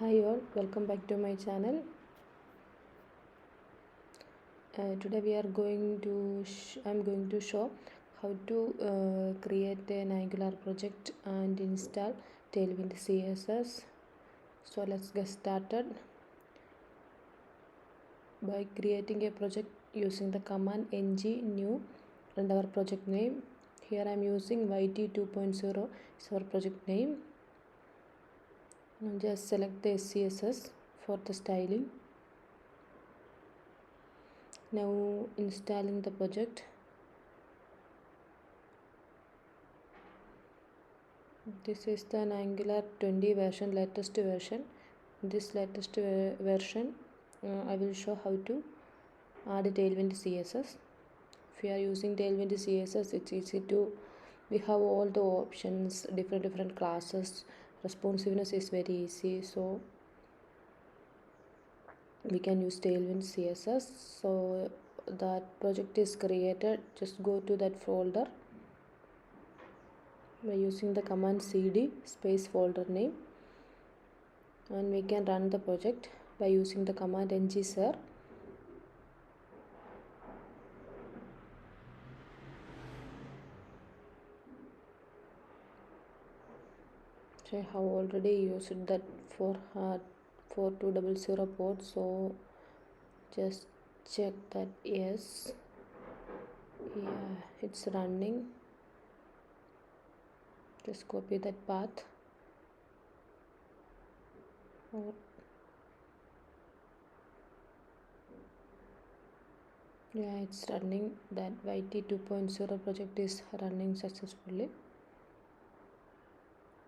Hi all, welcome back to my channel. Today we are going to I'm going to show how to create an Angular project and install Tailwind CSS. So let's get started by creating a project using the command ng new and our project name. Here I am using YT 2.0 is our project name. Now just select the CSS for the styling. Now installing the project. This is the Angular 20 version, latest version. This latest version I will show how to add Tailwind CSS. If you are using Tailwind CSS, it's easy to, we have all the options, different classes, responsiveness is very easy, so we can use Tailwind CSS. So that project is created, just go to that folder by using the command cd space folder name, and we can run the project by using the command ngser. So I have already used that for 4200 port, so just check that yes, yeah, it's running. Just copy that path, or yeah, it's running. That YT 2.0 project is running successfully.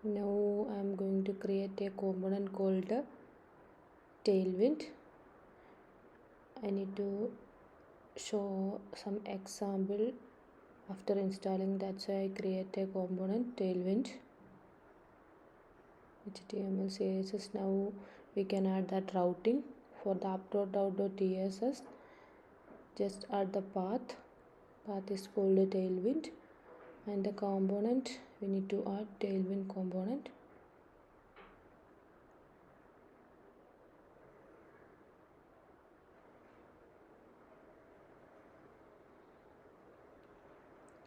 Now I am going to create a component called Tailwind. I need to show some example after installing that, so I create a component Tailwind HTML CSS. Now we can add that routing for the app.route.tss. Just add the path is called Tailwind, and the component we need to add Tailwind component.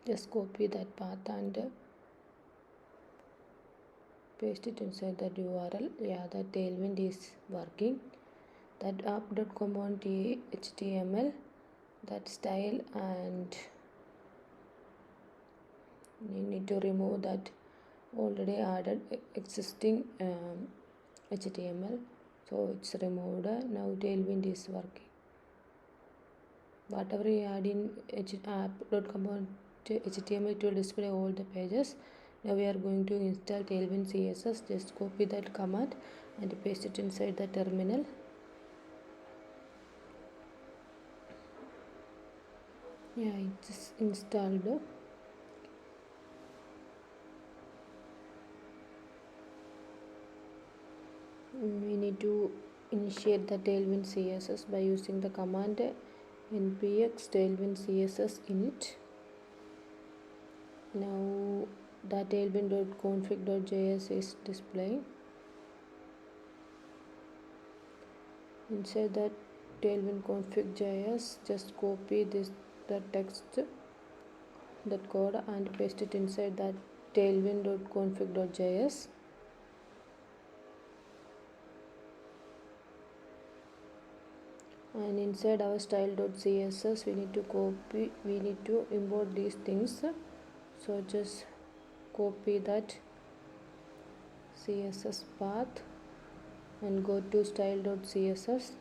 Just copy that path and paste it inside that URL. Yeah, the Tailwind is working. That app.component HTML, that style, and you need to remove that already added existing HTML, so it's removed. Now Tailwind is working. Whatever you add in app.component HTML, it will display all the pages. Now we are going to install Tailwind CSS. Just copy that command and paste it inside the terminal. Yeah, it's installed. We need to initiate the Tailwind CSS by using the command npx tailwind css init. Now the tailwind.config.js is displaying. Inside that tailwind config.js, just copy the text, that code, and paste it inside that tailwind.config.js. And inside our style.css we need to import these things. So just copy that CSS path and go to style.css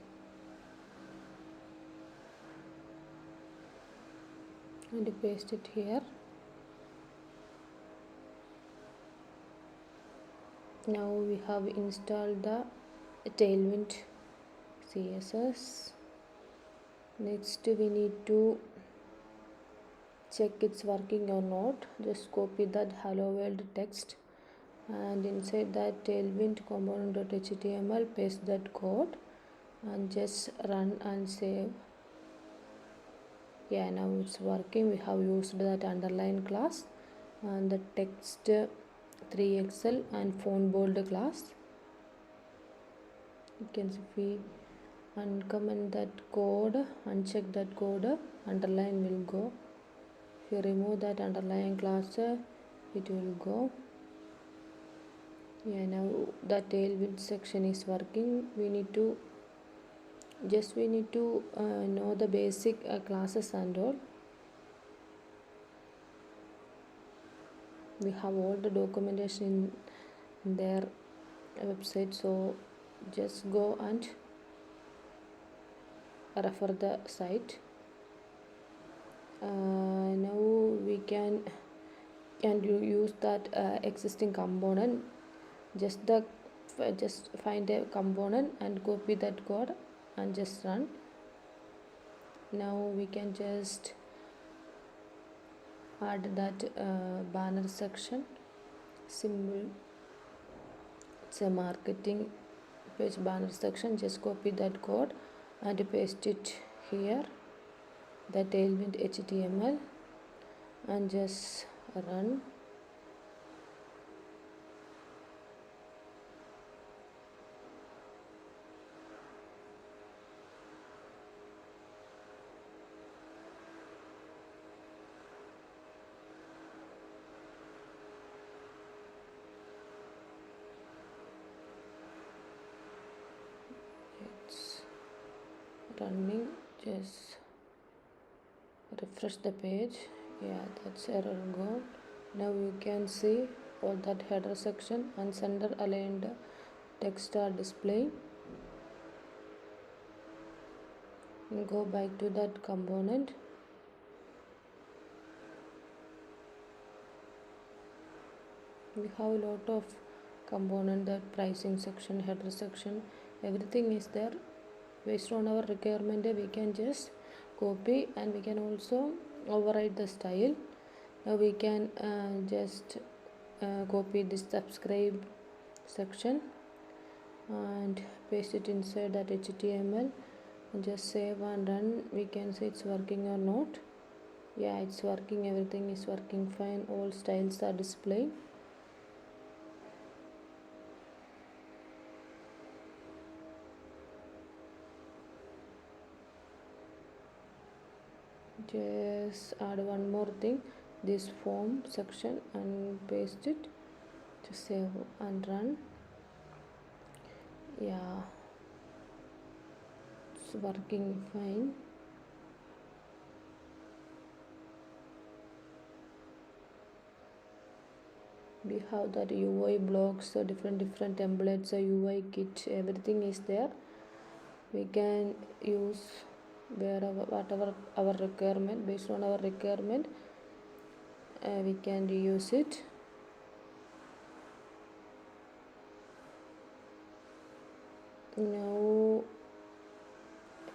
and paste it here. Now we have installed the Tailwind CSS. Next we need to check it's working or not. Just copy that hello world text and inside that tailwind component.html paste that code and just run and save. Yeah, now it's working. We have used that underline class and the text 3xl and font bold class. You can see if we uncomment that code, uncheck that code, underline will go. If you remove that underline class, it will go. Yeah, now the Tailwind section is working. We need to know the basic classes and all. We have all the documentation in their website, so just go and refer the site. Now we can use that existing component. Just find a component and copy that code and just run. Now we can just add that banner section symbol. It's a marketing page banner section. Just copy that code and paste it here, the Tailwind HTML, and just run. It's running. Just refresh the page. Yeah, that's error gone. Now you can see all that header section and center aligned text are displaying. Go back to that component. We have a lot of component, that pricing section, header section, everything is there. Based on our requirement, we can just copy and we can also override the style. Now we can just copy this subscribe section and paste it inside that HTML and just save and run. We can see it's working or not. Yeah, it's working. Everything is working fine. All styles are displaying. Just add one more thing, this form section, and paste it to save and run. Yeah, it's working fine. We have that UI blocks, different templates, UI kit, everything is there. We can use whatever our requirement. Based on our requirement, we can reuse it. Now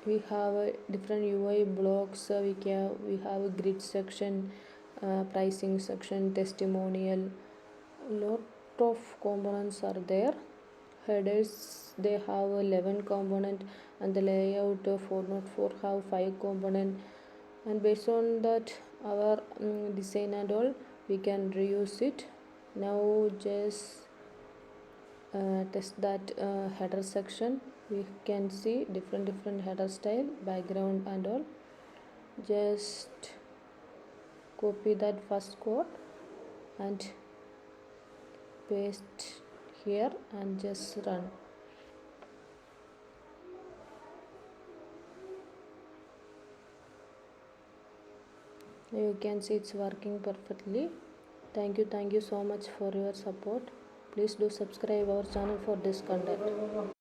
we have different UI blocks. We have a grid section, pricing section, testimonial. Lot of components are there. Headers, they have 11 component, and the layout 404 have 5 component, and based on that our design and all, we can reuse it. Now just test that header section. We can see different header style, background and all. Just copy that first code and paste here and just run. You can see it's working perfectly. Thank you so much for your support. Please do subscribe our channel for this content.